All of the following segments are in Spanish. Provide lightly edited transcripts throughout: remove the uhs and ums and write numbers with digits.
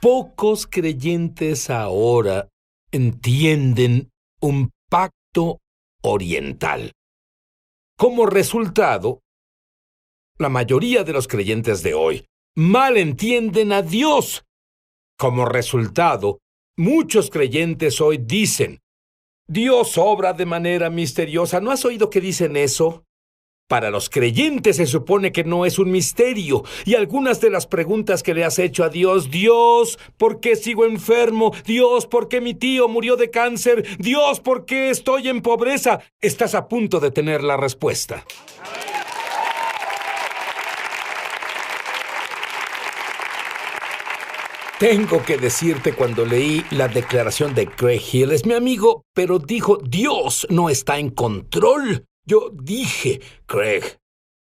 Pocos creyentes ahora entienden un pacto oriental. Como resultado, la mayoría de los creyentes de hoy mal entienden a Dios. Como resultado, muchos creyentes hoy dicen: Dios obra de manera misteriosa. ¿No has oído que dicen eso? Para los creyentes se supone que no es un misterio. Y algunas de las preguntas que le has hecho a Dios: Dios, ¿por qué sigo enfermo? Dios, ¿por qué mi tío murió de cáncer? Dios, ¿por qué estoy en pobreza? Estás a punto de tener la respuesta. Tengo que decirte, cuando leí la declaración de Craig Hill, es mi amigo, pero dijo: Dios no está en control. Yo dije: Craig,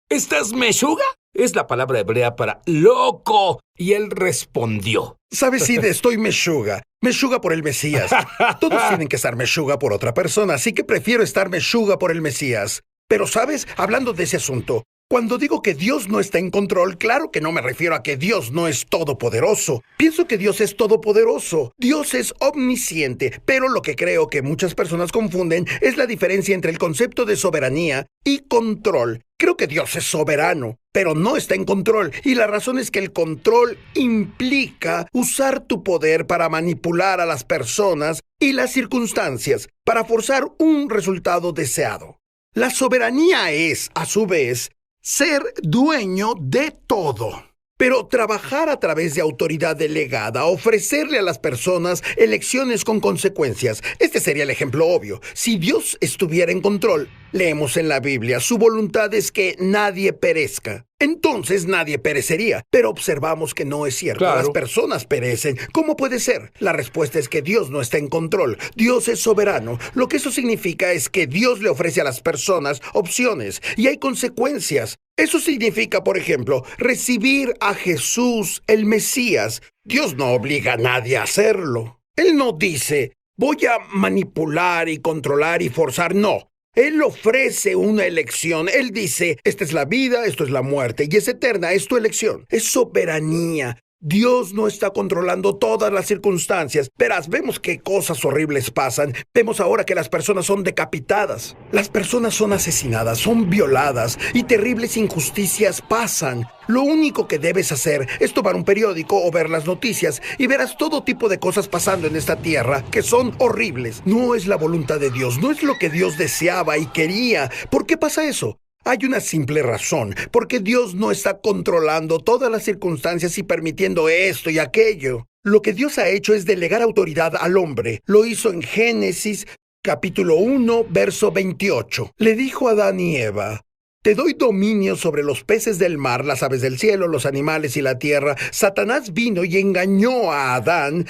¿estás meshuga? Es la palabra hebrea para loco. Y él respondió: ¿Sabes, Sid? Estoy meshuga. Meshuga por el Mesías. Todos tienen que estar meshuga por otra persona, así que prefiero estar meshuga por el Mesías. Pero, ¿sabes? Hablando de ese asunto, cuando digo que Dios no está en control, claro que no me refiero a que Dios no es todopoderoso. Pienso que Dios es todopoderoso. Dios es omnisciente, pero lo que creo que muchas personas confunden es la diferencia entre el concepto de soberanía y control. Creo que Dios es soberano, pero no está en control. Y la razón es que el control implica usar tu poder para manipular a las personas y las circunstancias, para forzar un resultado deseado. La soberanía es, a su vez, ser dueño de todo. Pero trabajar a través de autoridad delegada, ofrecerle a las personas elecciones con consecuencias. Este sería el ejemplo obvio. Si Dios estuviera en control, leemos en la Biblia, su voluntad es que nadie perezca. Entonces nadie perecería. Pero observamos que no es cierto. Claro. Las personas perecen. ¿Cómo puede ser? La respuesta es que Dios no está en control. Dios es soberano. Lo que eso significa es que Dios le ofrece a las personas opciones y hay consecuencias. Eso significa, por ejemplo, recibir a Jesús, el Mesías. Dios no obliga a nadie a hacerlo. Él no dice: voy a manipular y controlar y forzar. No. Él ofrece una elección. Él dice: esta es la vida, esto es la muerte, y es eterna, es tu elección. Es soberanía. Dios no está controlando todas las circunstancias. Verás, vemos que cosas horribles pasan. Vemos ahora que las personas son decapitadas. Las personas son asesinadas, son violadas, y terribles injusticias pasan. Lo único que debes hacer es tomar un periódico o ver las noticias y verás todo tipo de cosas pasando en esta tierra que son horribles. No es la voluntad de Dios, no es lo que Dios deseaba y quería. ¿Por qué pasa eso? Hay una simple razón, porque Dios no está controlando todas las circunstancias y permitiendo esto y aquello. Lo que Dios ha hecho es delegar autoridad al hombre. Lo hizo en Génesis, capítulo 1, verso 28. Le dijo a Adán y Eva: te doy dominio sobre los peces del mar, las aves del cielo, los animales y la tierra. Satanás vino y engañó a Adán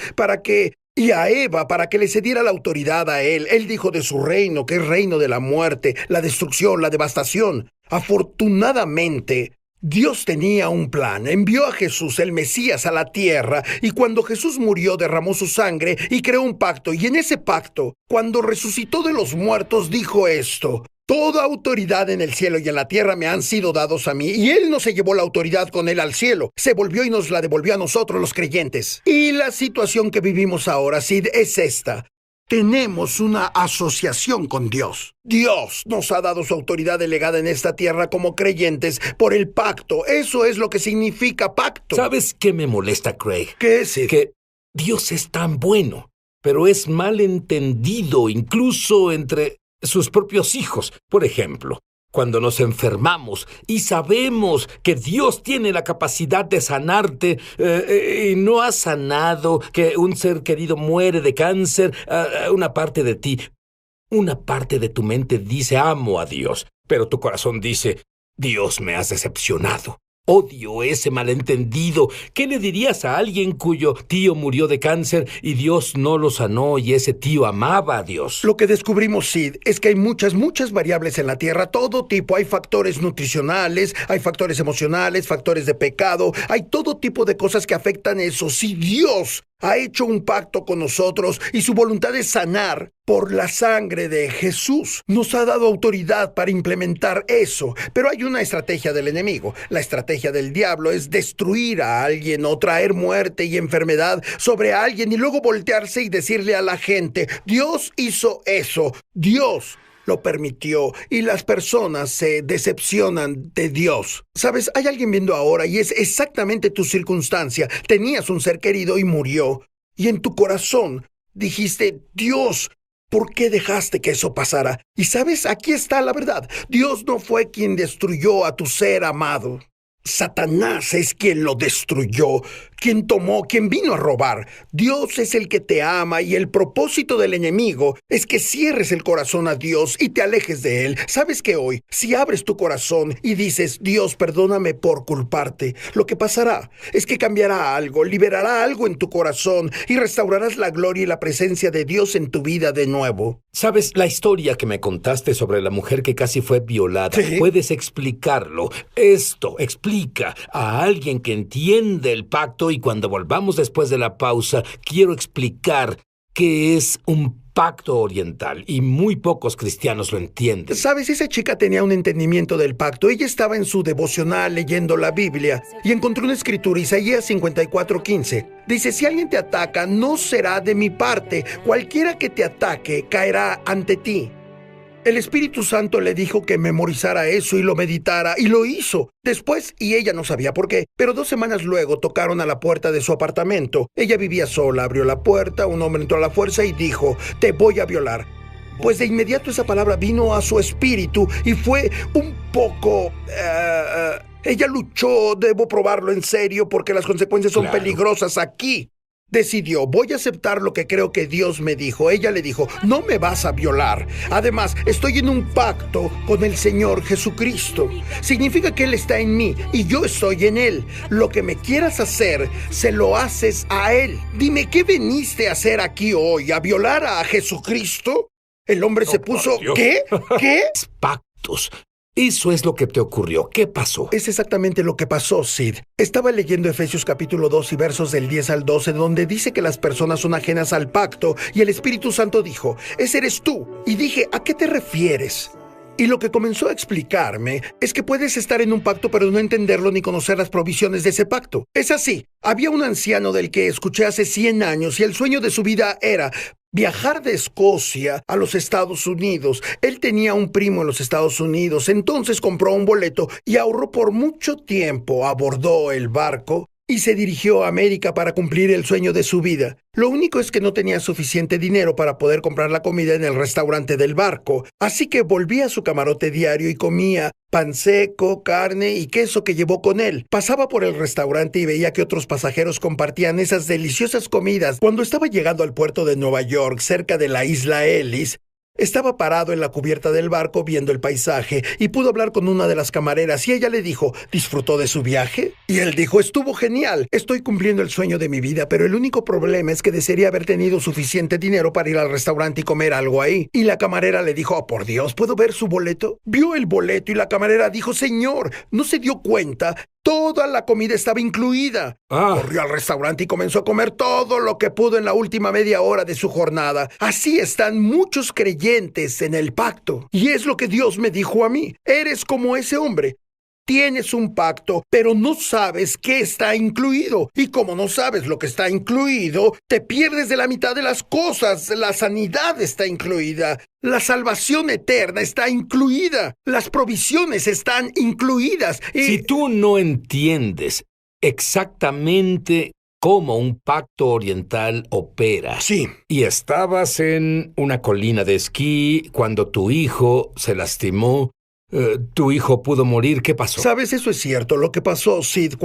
y a Eva para que le cediera la autoridad a él. Él dijo de su reino, que es reino de la muerte, la destrucción, la devastación. Afortunadamente, Dios tenía un plan. Envió a Jesús, el Mesías, a la tierra, y cuando Jesús murió derramó su sangre y creó un pacto. Y en ese pacto, cuando resucitó de los muertos, dijo esto: toda autoridad en el cielo y en la tierra me han sido dados a mí. Y Él no se llevó la autoridad con Él al cielo. Se volvió y nos la devolvió a nosotros, los creyentes. Y la situación que vivimos ahora, Sid, es esta. Tenemos una asociación con Dios. Dios nos ha dado su autoridad delegada en esta tierra como creyentes por el pacto. Eso es lo que significa pacto. ¿Sabes qué me molesta, Craig? ¿Qué es, Sid? Que Dios es tan bueno, pero es mal entendido incluso entre sus propios hijos. Por ejemplo, cuando nos enfermamos y sabemos que Dios tiene la capacidad de sanarte y no ha sanado, que un ser querido muere de cáncer, una parte de ti, una parte de tu mente dice: amo a Dios, pero tu corazón dice: Dios, me has decepcionado. Odio ese malentendido. ¿Qué le dirías a alguien cuyo tío murió de cáncer y Dios no lo sanó y ese tío amaba a Dios? Lo que descubrimos, Sid, es que hay muchas variables en la Tierra, todo tipo. Hay factores nutricionales, hay factores emocionales, factores de pecado, hay todo tipo de cosas que afectan eso. Si Dios ha hecho un pacto con nosotros y su voluntad es sanar por la sangre de Jesús. Nos ha dado autoridad para implementar eso, pero hay una estrategia del enemigo. La estrategia del diablo es destruir a alguien o traer muerte y enfermedad sobre alguien y luego voltearse y decirle a la gente, Dios hizo eso, Dios lo permitió, y las personas se decepcionan de Dios. ¿Sabes? Hay alguien viendo ahora y es exactamente tu circunstancia. Tenías un ser querido y murió, y en tu corazón dijiste, Dios, ¿por qué dejaste que eso pasara? Y sabes, aquí está la verdad. Dios no fue quien destruyó a tu ser amado. Satanás es quien lo destruyó, quien tomó, quien vino a robar. Dios es el que te ama y el propósito del enemigo es que cierres el corazón a Dios y te alejes de Él. ¿Sabes que hoy, si abres tu corazón y dices, Dios, perdóname por culparte, lo que pasará es que cambiará algo, liberará algo en tu corazón y restaurarás la gloria y la presencia de Dios en tu vida de nuevo? ¿Sabes la historia que me contaste sobre la mujer que casi fue violada? Sí. ¿Puedes explicarlo? Esto explica a alguien que entiende el pacto, y cuando volvamos después de la pausa, quiero explicar qué es un pacto oriental, y muy pocos cristianos lo entienden. ¿Sabes? Esa chica tenía un entendimiento del pacto. Ella estaba en su devocional leyendo la Biblia y encontró una escritura, Isaías 54:15. Dice, si alguien te ataca, no será de mi parte. Cualquiera que te ataque caerá ante ti. El Espíritu Santo le dijo que memorizara eso y lo meditara, y lo hizo. Después, y ella no sabía por qué, pero 2 semanas luego tocaron a la puerta de su apartamento. Ella vivía sola, abrió la puerta, un hombre entró a la fuerza y dijo, te voy a violar. Pues de inmediato esa palabra vino a su espíritu y fue un poco... ella luchó, debo probarlo en serio porque las consecuencias son peligrosas aquí. Decidió, voy a aceptar lo que creo que Dios me dijo. Ella le dijo, no me vas a violar. Además, estoy en un pacto con el Señor Jesucristo. Significa que Él está en mí y yo estoy en Él. Lo que me quieras hacer, se lo haces a Él. Dime, ¿qué veniste a hacer aquí hoy? ¿A violar a Jesucristo? El hombre se puso, ¿qué? ¿Qué? Pactos. Eso es lo que te ocurrió. ¿Qué pasó? Es exactamente lo que pasó, Sid. Estaba leyendo Efesios capítulo 2 y versos del 10 al 12, donde dice que las personas son ajenas al pacto, y el Espíritu Santo dijo, ese eres tú. Y dije, ¿a qué te refieres? Y lo que comenzó a explicarme es que puedes estar en un pacto pero no entenderlo ni conocer las provisiones de ese pacto. Es así. Había un anciano del que escuché hace 100 años y el sueño de su vida era viajar de Escocia a los Estados Unidos. Él tenía un primo en los Estados Unidos, entonces compró un boleto y ahorró por mucho tiempo, abordó el barco y se dirigió a América para cumplir el sueño de su vida. Lo único es que no tenía suficiente dinero para poder comprar la comida en el restaurante del barco, así que volvía a su camarote diario y comía pan seco, carne y queso que llevó con él. Pasaba por el restaurante y veía que otros pasajeros compartían esas deliciosas comidas. Cuando estaba llegando al puerto de Nueva York, cerca de la isla Ellis, estaba parado en la cubierta del barco viendo el paisaje y pudo hablar con una de las camareras y ella le dijo, ¿disfrutó de su viaje? Y él dijo, estuvo genial, estoy cumpliendo el sueño de mi vida, pero el único problema es que desearía haber tenido suficiente dinero para ir al restaurante y comer algo ahí. Y la camarera le dijo, oh, por Dios, ¿puedo ver su boleto? Vio el boleto y la camarera dijo, señor, ¿no se dio cuenta? Toda la comida estaba incluida. Corrió al restaurante y comenzó a comer todo lo que pudo en la última media hora de su jornada. Así están muchos creyentes en el pacto. Y es lo que Dios me dijo a mí. Eres como ese hombre. Tienes un pacto, pero no sabes qué está incluido. Y como no sabes lo que está incluido, te pierdes de la mitad de las cosas. La sanidad está incluida. La salvación eterna está incluida. Las provisiones están incluidas. Si tú no entiendes exactamente cómo un pacto oriental opera. Sí. Y estabas en una colina de esquí cuando tu hijo se lastimó. Tu hijo pudo morir. ¿Qué pasó? ¿Sabes? Eso es cierto. Lo que pasó, Sid,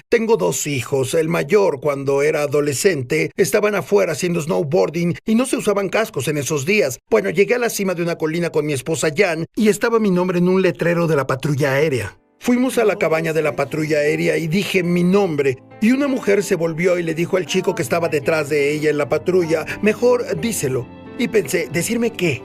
Tengo 2 hijos. El mayor, cuando era adolescente, estaban afuera haciendo snowboarding y no se usaban cascos en esos días. Bueno, llegué a la cima de una colina con mi esposa Jan y estaba mi nombre en un letrero de la patrulla aérea. Fuimos a la cabaña de la patrulla aérea y dije mi nombre. Y una mujer se volvió y le dijo al chico que estaba detrás de ella en la patrulla, mejor díselo. Y pensé, ¿decirme qué?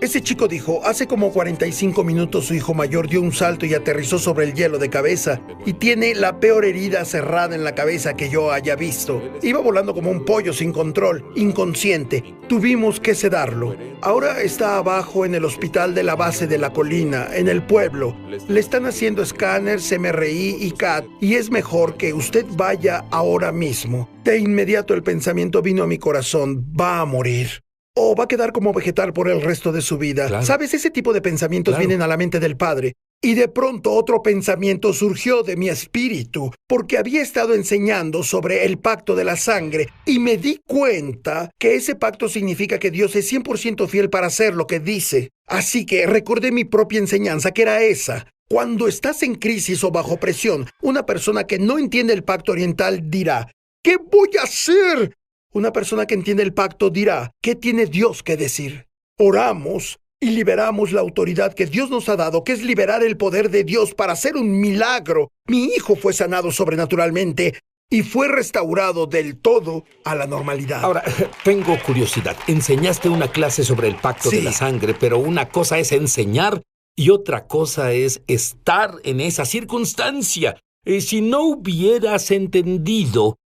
Ese chico dijo, hace como 45 minutos su hijo mayor dio un salto y aterrizó sobre el hielo de cabeza y tiene la peor herida cerrada en la cabeza que yo haya visto. Iba volando como un pollo sin control, inconsciente. Tuvimos que sedarlo. Ahora está abajo en el hospital de la base de la colina, en el pueblo. Le están haciendo escáneres, MRI y CAT y es mejor que usted vaya ahora mismo. De inmediato el pensamiento vino a mi corazón, va a morir. O va a quedar como vegetal por el resto de su vida. Claro. ¿Sabes? Ese tipo de pensamientos vienen a la mente del padre. Y de pronto otro pensamiento surgió de mi espíritu, porque había estado enseñando sobre el pacto de la sangre, y me di cuenta que ese pacto significa que Dios es 100% fiel para hacer lo que dice. Así que recordé mi propia enseñanza, que era esa. Cuando estás en crisis o bajo presión, una persona que no entiende el pacto oriental dirá, ¿qué voy a hacer? Una persona que entiende el pacto dirá, ¿qué tiene Dios que decir? Oramos y liberamos la autoridad que Dios nos ha dado, que es liberar el poder de Dios para hacer un milagro. Mi hijo fue sanado sobrenaturalmente y fue restaurado del todo a la normalidad. Ahora, tengo curiosidad. Enseñaste una clase sobre el pacto de la sangre, pero una cosa es enseñar y otra cosa es estar en esa circunstancia. Si no hubieras entendido,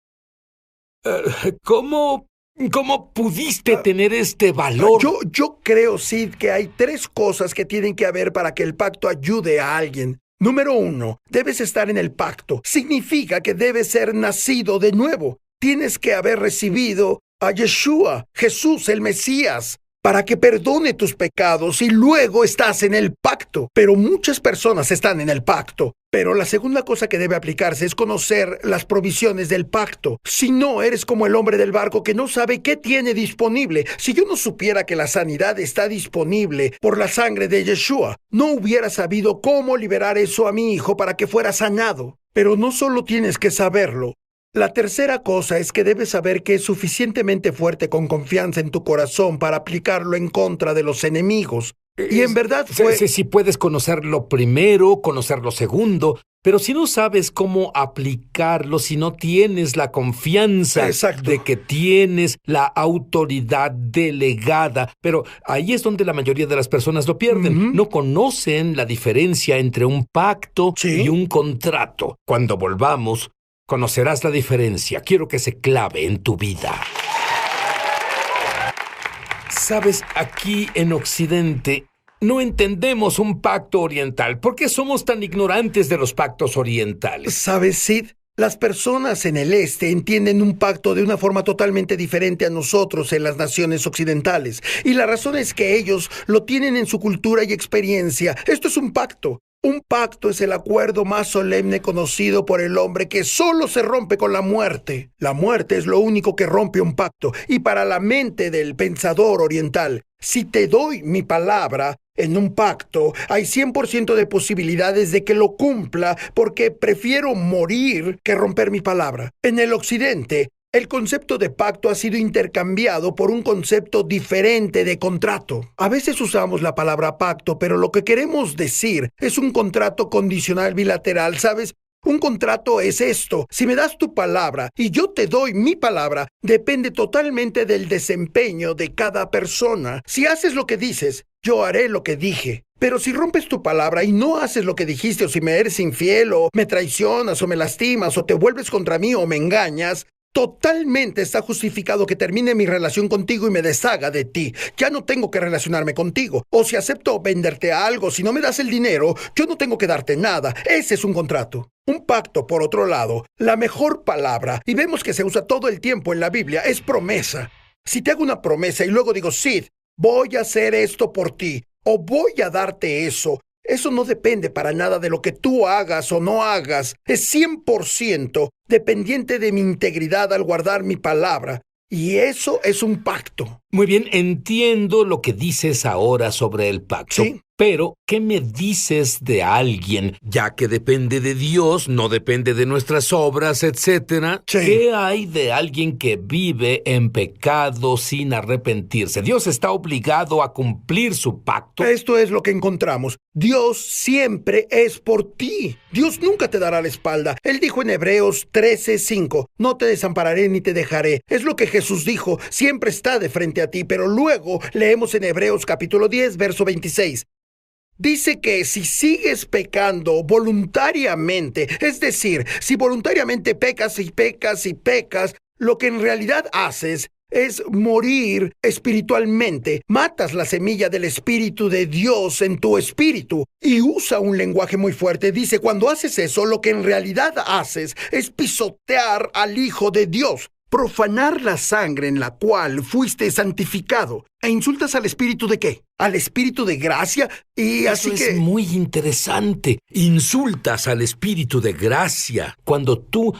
¿cómo pudiste tener este valor? Yo creo, Sid, que hay 3 cosas que tienen que haber para que el pacto ayude a alguien. Número 1, debes estar en el pacto. Significa que debes ser nacido de nuevo. Tienes que haber recibido a Yeshua, Jesús, el Mesías, para que perdone tus pecados y luego estás en el pacto. Pero muchas personas están en el pacto. Pero la segunda cosa que debe aplicarse es conocer las provisiones del pacto. Si no, eres como el hombre del barco que no sabe qué tiene disponible. Si yo no supiera que la sanidad está disponible por la sangre de Yeshua, no hubiera sabido cómo liberar eso a mi hijo para que fuera sanado. Pero no solo tienes que saberlo. La tercera cosa es que debes saber que es suficientemente fuerte con confianza en tu corazón para aplicarlo en contra de los enemigos. Y en verdad fue... Si puedes conocer lo primero, conocer lo segundo, pero si no sabes cómo aplicarlo, si no tienes la confianza de que tienes la autoridad delegada, pero ahí es donde la mayoría de las personas lo pierden. No conocen la diferencia entre un pacto y un contrato. Cuando volvamos, conocerás la diferencia. Quiero que se clave en tu vida. Sabes, aquí en Occidente no entendemos un pacto oriental. ¿Por qué somos tan ignorantes de los pactos orientales? ¿Sabes, Sid? Las personas en el este entienden un pacto de una forma totalmente diferente a nosotros en las naciones occidentales. Y la razón es que ellos lo tienen en su cultura y experiencia. Esto es un pacto. Un pacto es el acuerdo más solemne conocido por el hombre que solo se rompe con la muerte. La muerte es lo único que rompe un pacto. Y para la mente del pensador oriental, si te doy mi palabra en un pacto, hay 100% de posibilidades de que lo cumpla porque prefiero morir que romper mi palabra. En el occidente, el concepto de pacto ha sido intercambiado por un concepto diferente de contrato. A veces usamos la palabra pacto, pero lo que queremos decir es un contrato condicional bilateral, ¿sabes? Un contrato es esto. Si me das tu palabra y yo te doy mi palabra, depende totalmente del desempeño de cada persona. Si haces lo que dices, yo haré lo que dije. Pero si rompes tu palabra y no haces lo que dijiste, o si me eres infiel, o me traicionas, o me lastimas, o te vuelves contra mí, o me engañas, totalmente está justificado que termine mi relación contigo y me deshaga de ti. Ya no tengo que relacionarme contigo. O si acepto venderte algo, si no me das el dinero, yo no tengo que darte nada. Ese es un contrato. Un pacto, por otro lado, la mejor palabra, y vemos que se usa todo el tiempo en la Biblia, es promesa. Si te hago una promesa y luego digo, Sid, voy a hacer esto por ti, o voy a darte eso, eso no depende para nada de lo que tú hagas o no hagas. Es 100% dependiente de mi integridad al guardar mi palabra. Y eso es un pacto. Muy bien, entiendo lo que dices ahora sobre el pacto. Sí. Pero, ¿qué me dices de alguien, ya que depende de Dios, no depende de nuestras obras, etcétera? Sí. ¿Qué hay de alguien que vive en pecado sin arrepentirse? ¿Dios está obligado a cumplir su pacto? Esto es lo que encontramos. Dios siempre es por ti. Dios nunca te dará la espalda. Él dijo en Hebreos 13:5, no te desampararé ni te dejaré. Es lo que Jesús dijo, siempre está de frente a ti. Pero luego leemos en Hebreos capítulo 10, verso 26. Dice que si sigues pecando voluntariamente, es decir, si voluntariamente pecas y pecas y pecas, lo que en realidad haces es morir espiritualmente. Matas la semilla del Espíritu de Dios en tu espíritu. Y usa un lenguaje muy fuerte. Dice, cuando haces eso, lo que en realidad haces es pisotear al Hijo de Dios. Profanar la sangre en la cual fuiste santificado. ¿E insultas al Espíritu de qué? ¿Al Espíritu de gracia? Y así Eso que... es muy interesante. Insultas al Espíritu de gracia cuando tú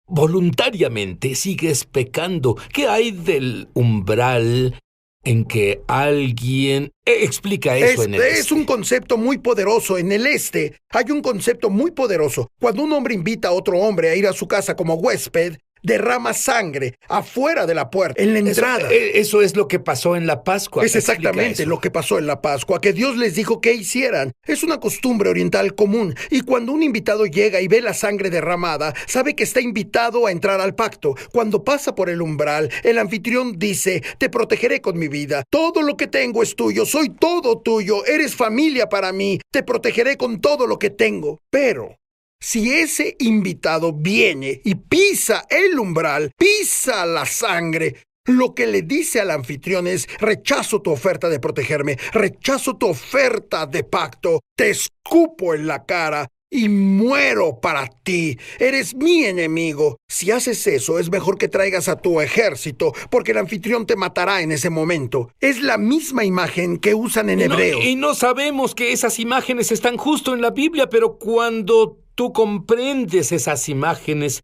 voluntariamente sigues pecando. ¿Qué hay del umbral en que alguien... explica eso en el Es un concepto muy poderoso. En el este hay un concepto muy poderoso. Cuando un hombre invita a otro hombre a ir a su casa como huésped, derrama sangre afuera de la puerta, en la entrada. Eso es lo que pasó en la Pascua. Es exactamente lo que pasó en la Pascua, que Dios les dijo que hicieran. Es una costumbre oriental común, y cuando un invitado llega y ve la sangre derramada, sabe que está invitado a entrar al pacto. Cuando pasa por el umbral, el anfitrión dice, te protegeré con mi vida. Todo lo que tengo es tuyo, soy todo tuyo, eres familia para mí, te protegeré con todo lo que tengo. Pero si ese invitado viene y pisa el umbral, pisa la sangre, lo que le dice al anfitrión es, rechazo tu oferta de protegerme, rechazo tu oferta de pacto, te escupo en la cara y muero para ti. Eres mi enemigo. Si haces eso, es mejor que traigas a tu ejército, porque el anfitrión te matará en ese momento. Es la misma imagen que usan en hebreo. Y no sabemos que esas imágenes están justo en la Biblia, pero cuando tú comprendes esas imágenes,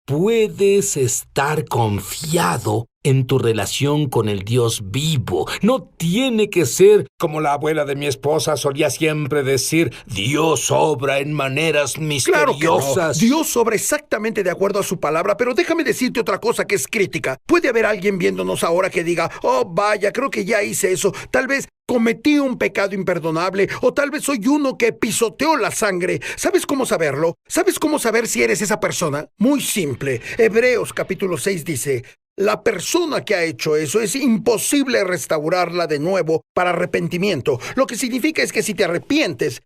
puedes estar confiado en tu relación con el Dios vivo. No tiene que ser como la abuela de mi esposa solía siempre decir, Dios obra en maneras misteriosas. Claro que no. Dios obra exactamente de acuerdo a su palabra, pero déjame decirte otra cosa que es crítica. Puede haber alguien viéndonos ahora que diga, oh vaya, creo que ya hice eso. Tal vez cometí un pecado imperdonable, o tal vez soy uno que pisoteó la sangre. ¿Sabes cómo saberlo? ¿Sabes cómo saber si eres esa persona? Muy simple. Hebreos capítulo 6 dice, la persona que ha hecho eso es imposible restaurarla de nuevo para arrepentimiento. Lo que significa es que si te arrepientes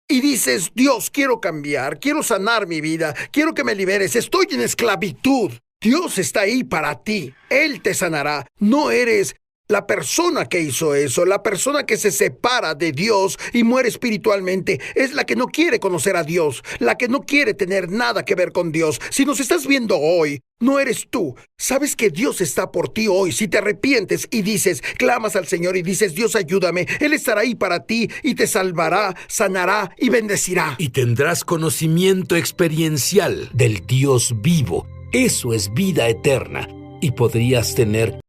y dices, Dios, quiero cambiar, quiero sanar mi vida, quiero que me liberes, estoy en esclavitud. Dios está ahí para ti. Él te sanará. No eres la persona que hizo eso, la persona que se separa de Dios y muere espiritualmente, es la que no quiere conocer a Dios, la que no quiere tener nada que ver con Dios. Si nos estás viendo hoy, no eres tú. Sabes que Dios está por ti hoy. Si te arrepientes y dices, clamas al Señor y dices, Dios, ayúdame, Él estará ahí para ti y te salvará, sanará y bendecirá. Y tendrás conocimiento experiencial del Dios vivo. Eso es vida eterna. Y podrías tener